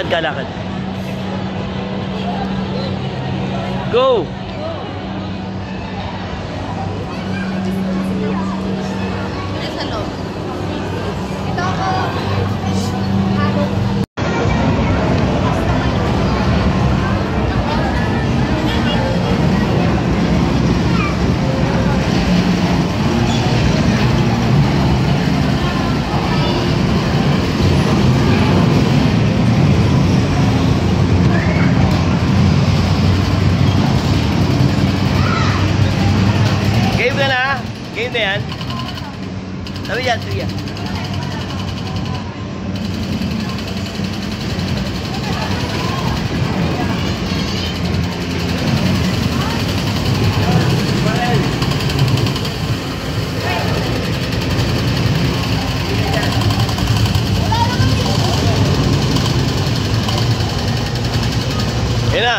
Lakad ka, lakad. Go! Game na yan. Sabi yan, sige. Yan na.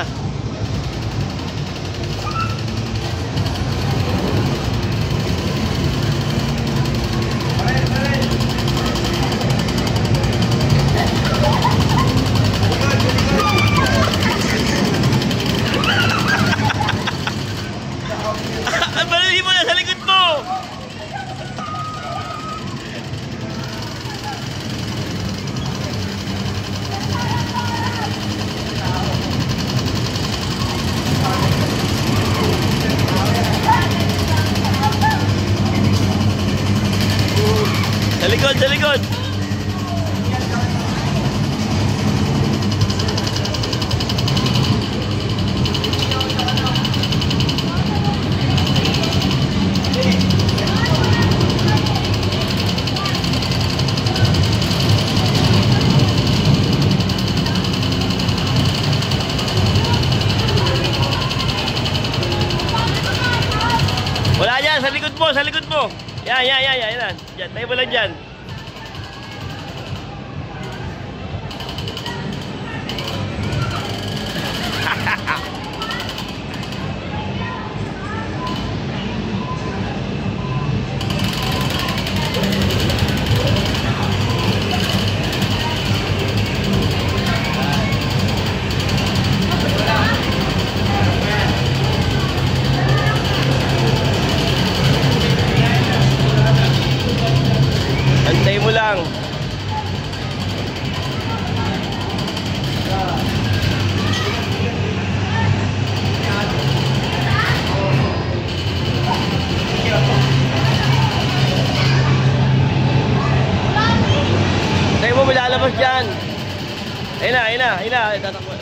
Balihin mo na sa likod mo! Sa likod, sa likod! Wala dyan, sa likod mo, sa likod mo. Yan, yan, yan, yan, yan. Yan, tayo mo lang dyan. Antay mo lang. Antay mo, may lalabas dyan. Ayun na, ayun na, ayun na. Tatakbo.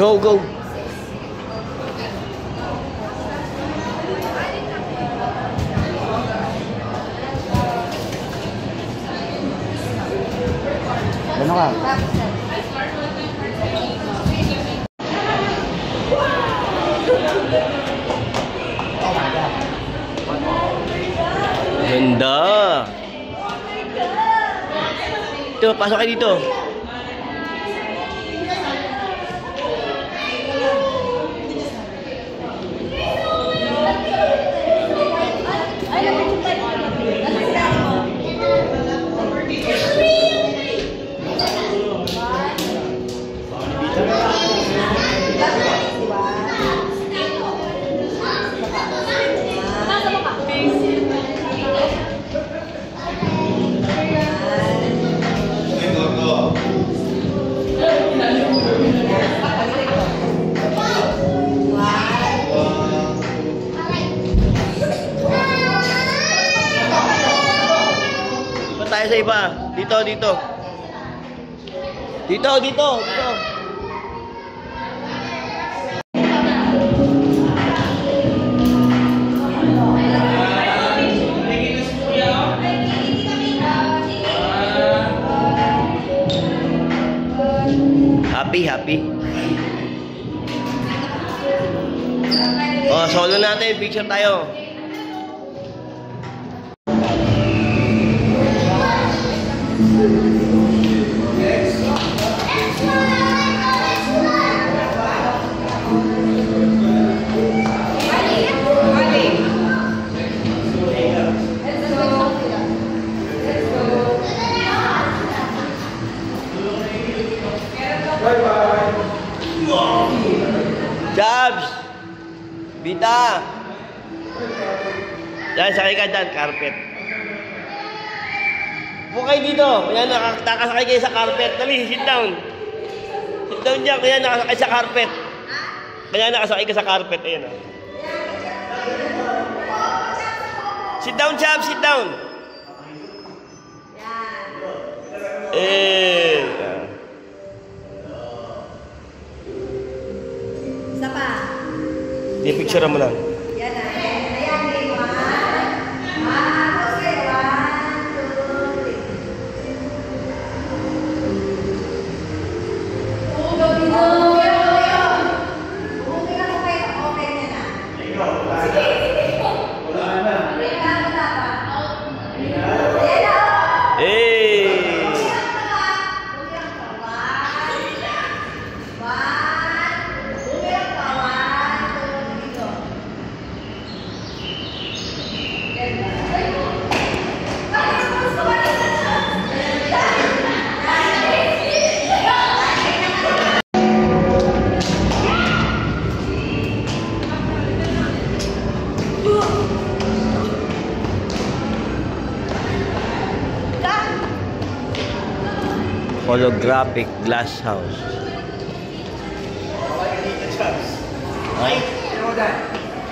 Go, go. Ano ka? Ganda. Ito, pasok kayo dito. Tayo sa iba. Dito, dito. Dito, dito, dito. Happy, happy. Oh, solo natin. Picture tayo. Jabs! Bita! Yan, sakay ka dyan, carpet. Huwag kayo dito. Kaya nakasakay kayo sa carpet. Dali, sit down. Sit down dyan. Kaya nakasakay sa carpet. Kaya nakasakay ka sa carpet. Ayan o. Sit down, Jabs. Sit down. Isa pa. Di, picture mo lang. Yan na. Ayan, one. Okay, 1, 2, 3. Okay na. Sige. Wala na. Holographic glass house.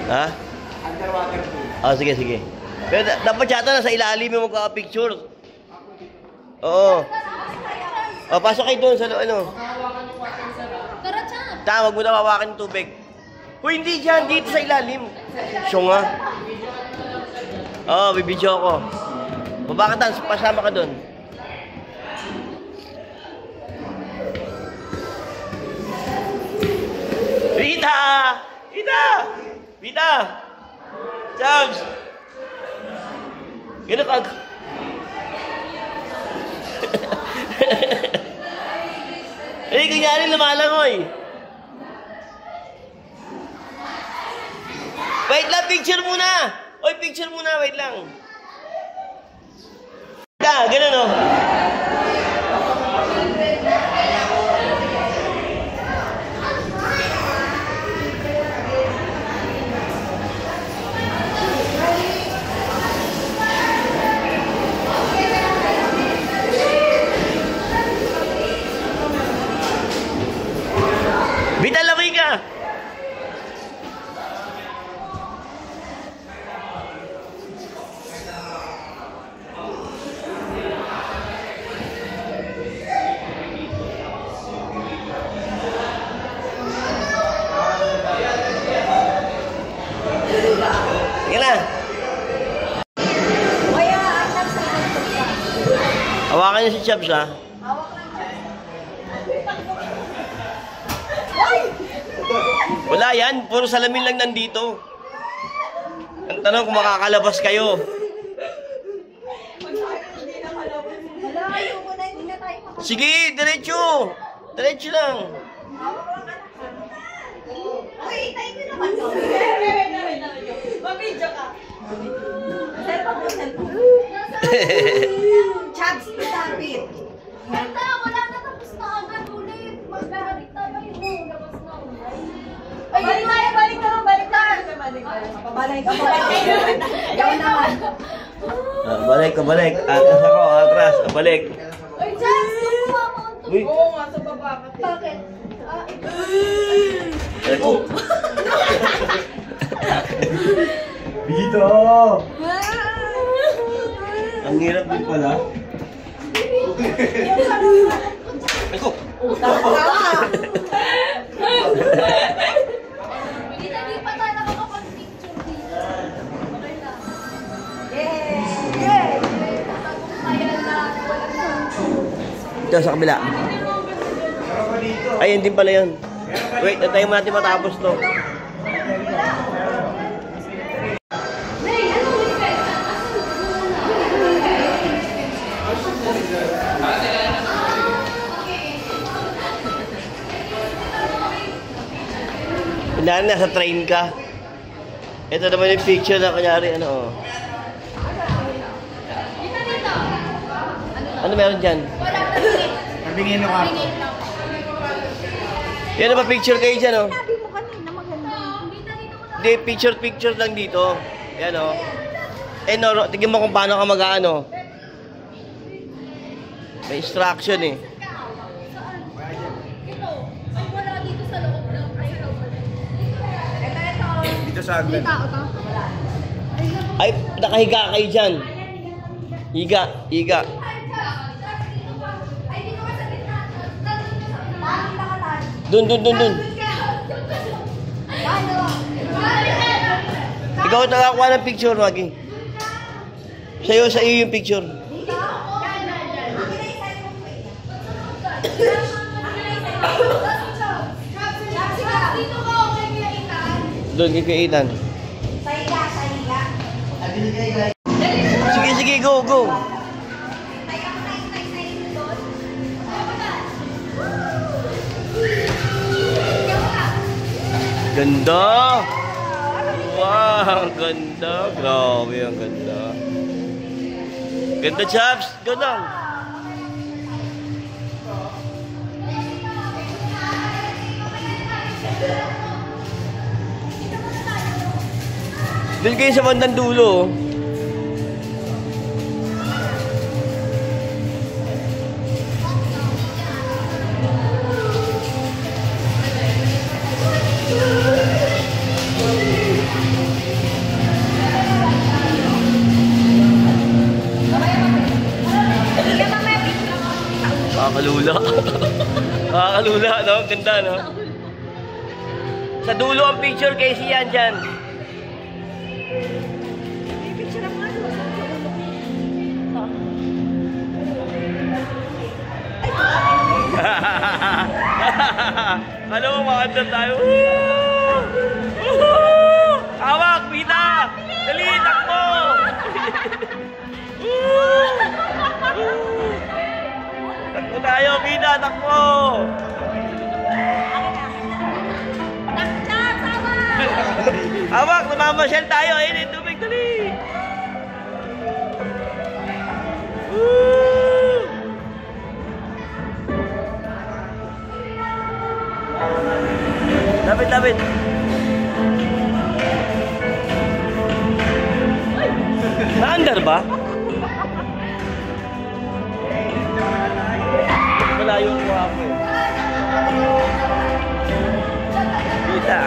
Ha? Underwater pool. Oh, sige, sige. Pero dapat yata nasa ilalim yung magkaka-picture. Oo. Oh, pasok kayo doon sa ano. Tara, Chap. Tama, wag mo na hawakan yung tubig. Uy, hindi dyan. Dito sa ilalim. Siya nga. Oo, bibidyo ako. Baba ka doon. Pasama ka doon. Rita! Rita! Rita! Jabs! Gano'n ka? Eh, kunyari lumalangoy. Wait lang, picture muna! Oy, picture muna, wait lang. Rita, gano'n o. Bita, laway ka! Hawakan niya si Chaps, ha? Hawak lang siya. Wala yan. Puro salamin lang nandito. Ang tanong kung makakalabas kayo. Wala, ayoko na, hindi na tayo makapag- Sige, diretso. Diretso lang. Uy, itayin mo naman to. Mabidyo ka. Cellphone mo, cellphone. Chaps, itapit. Ganda, wala na, tapos na agad ulit. Magbalik tayo yun. Labas na ulit. Ay, balik ka. Pabalik ka, pabalik. Ikaw naman. Balik ka, balik. Atras ako, atras. Balik. Ay, Jess, kukuha mo ang Uy. Oo nga, sa baba ka. Bakit? Ah, ito. Eko. Dito! Ang hirap din pala. Eko. Hindi pa tayo nakakapag-picture dito. Okay lang. Yay! Kaya na, walang sa... Ito sa kabila. Ay, hindi pala yun. Wait, antayin mo natin matapos to. May, ano ulit ka? Kunyari, nasa train ka. Ito naman yung picture na kunyari, ano, oh. Dito, dito. Ano meron dyan? Wala na tingin. Tabingin mo ka. Tingin lang. Yan na ba picture kayo dyan, oh? Sabi mo kanina maganda. Dito, dito mo na. Hindi, picture lang dito. Yan, oh. Eh, no, tignan mo kung paano ka mag-ano. May instruction, eh. Saan? Ito. Ay, wala dito sa loob lang. Ay, ito. Dito sa Hindi agad. tao to. Ay, nakahiga kayo dyan. Higa, higa. Ay, dito ka sa gitna. Tayo na ka tayo. Dun. Tayo. Ikaw ang nakakuha ng picture, Maggie. Sa'yo, sa iyo yung picture. Dito? Akin na yung cellphone ko eh. Chaps, ikaw. Dito ka, okay kaya itan. Doon, kay Ethan. Sa higa, sa higa. Sige, go. Tayo ako tayo sa inyo doon. Ganda! Wow, ang ganda. Grabe, ang ganda. Ganda, Chaps. Ganda. Doon kayo sa bandang dulo. Oh. Nakakalula. Nakakalula, no? Ganda, no? Sa dulo ang picture kay siyan dyan. Picture ang ano. Alam mo, makanda tayo. Woo! Woo! Hawak, Pita! Dali, takbo! Woo! Woo! Takbo tayo, Pita, takbo! Hawak, namamasyal tayo. Ayun, tubig, dali! Woo! Lapit. Naandar ba? Malayo ko ako eh. Kita.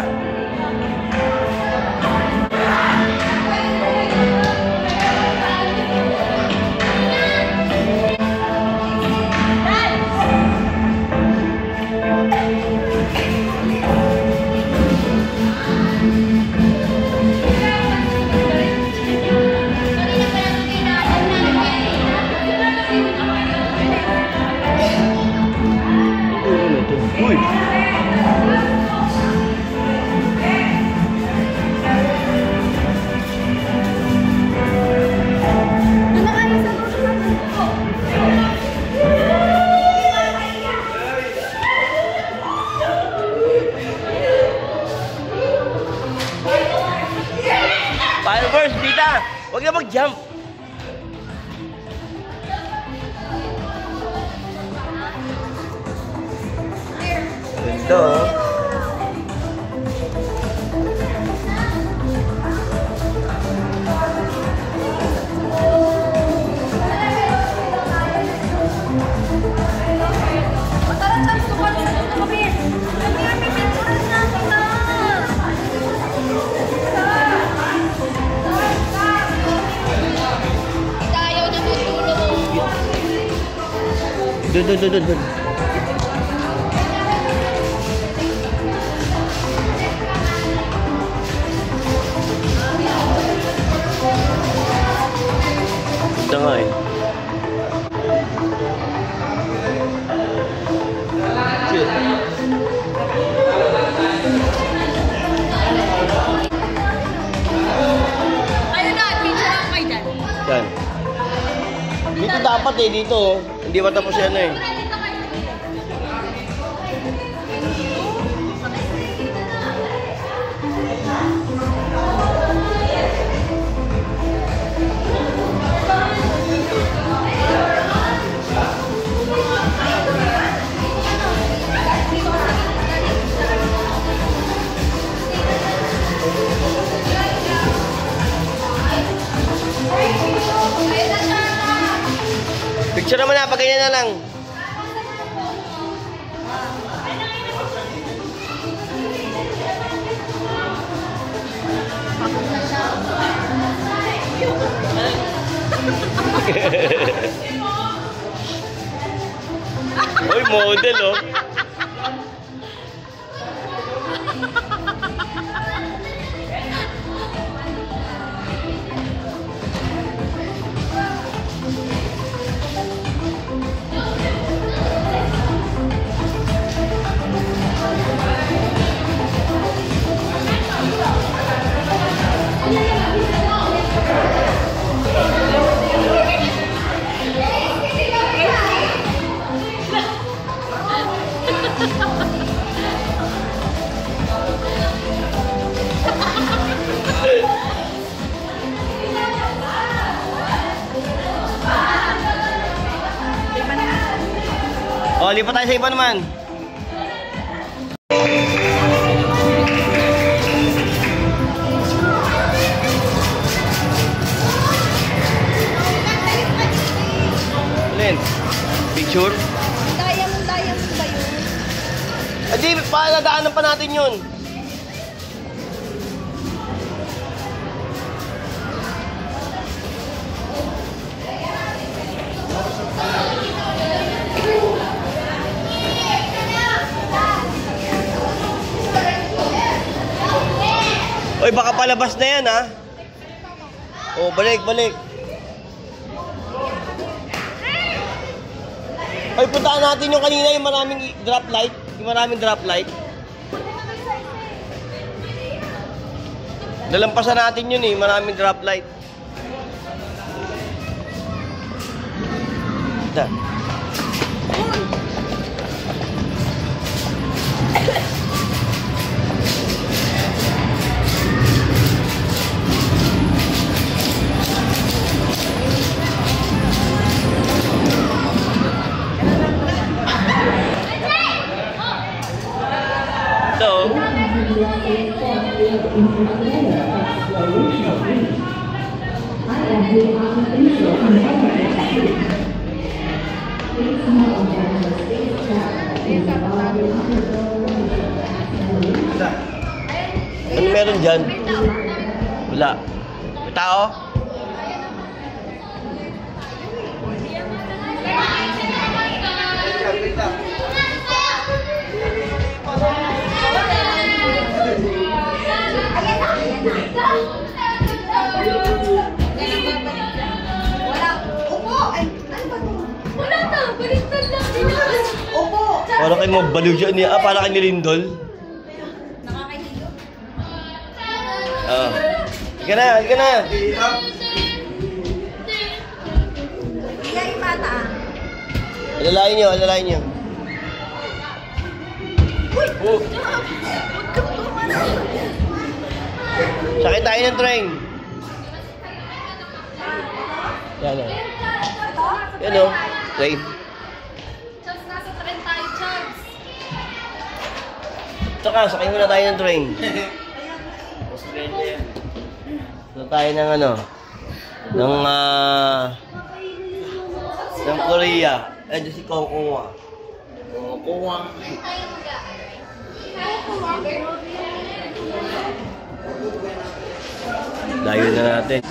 Huwag na mag-jump. Ganda oh. Dun. Ito nga eh. Shit. Ayun na, picture lang kayo dyan. Yan. Dito dapat eh, dito oh. Hindi pa tapos yan eh. Picture naman na, pag ganyan na lang. Uy, model oh. Oh, lipat tayo sa iba naman. Alin? Picture? Diamond ba yun? Adi, paladaanan pa natin yun. Oy, baka palabas na yan, ha? Oh, balik. Oy, puntaan natin yung kanina, yung maraming drop light. Yung maraming drop light. Nalampasan natin yun, eh. Maraming drop light. Ito. Ano meron dyan? Wala. May tao? Para kayo mabaliw dyan niya. Ah, para kayo nilindol. Nakakahigo. Ah. Ika na. Iya yung mata ah. Alalain nyo. Uy! Sakit tayo ng train. Yan o. Ito? Yan o. Train. Chubbs, nasa train tayo, Chubbs. Tsaka, sakay muna tayo ng train. So tayo ng ano, ng Korea. Eh, si Kokowa. Kokowa. Layo na natin.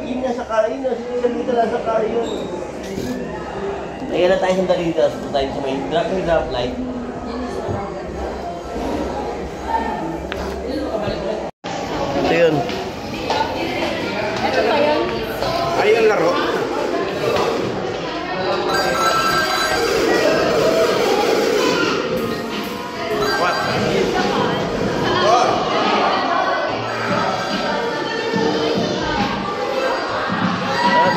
Yun na sa kain na. Sino dito lang sa kain yun? Ayan na tayo sa dito. Punta tayo sa may drop light. Ito yun. Ito pa yun? Ay, yung laro. What? What?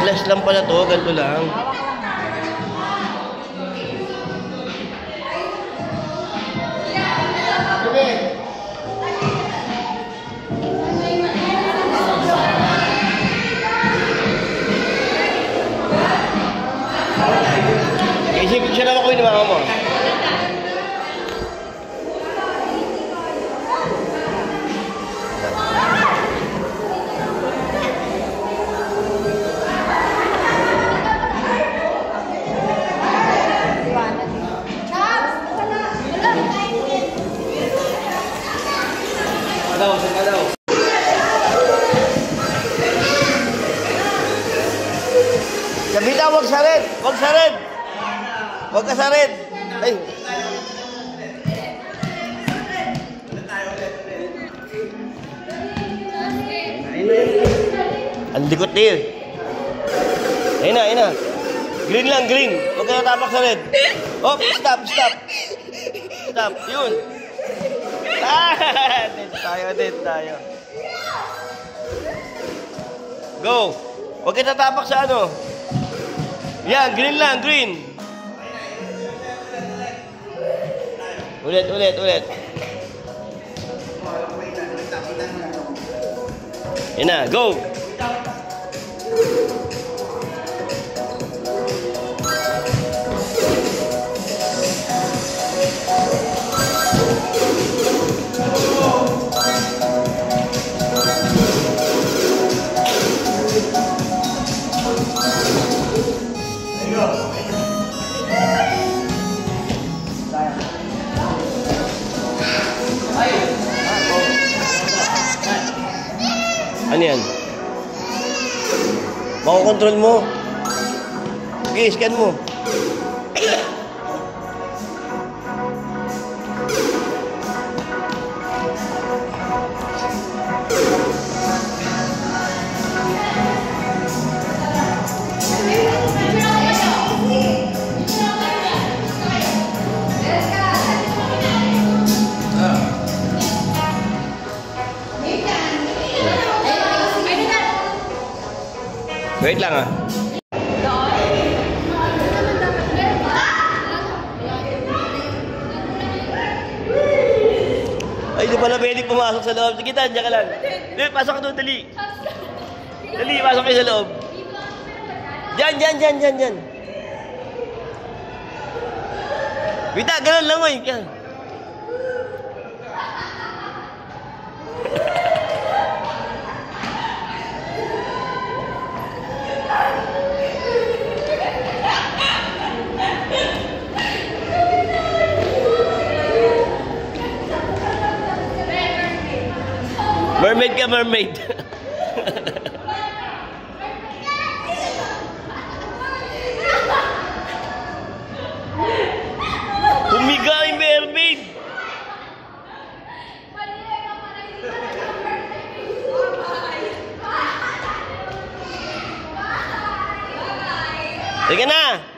Bless lang pala to. Ganito lang. Isipin siya naman ko yung mga mo. Sabita, wag sa red! Wag sa red! Wag ka sa red! Ay! Ang likot niya. Ayun na, ayun na. Green lang, green. Huwag ka natapak sa red. Oh, stop, stop. Stop, yun. Ah! Dead tayo. Go! Huwag ka natapak sa ano. Yan, green lang, green. Ulit. Yan na, go! Ano yan? Makokontrol mo. Okay, scan mo. Wait lang ah. Ay, di pala pwede pumasok sa loob. Sige, diyan ka lang. Dali, pasok ka doon, dali. Dali, pasok kayo sa loob. Diyan. Wita, ganun lang, oy. Mermaid ka, mermaid. Humiga yung mermaid. Sige na.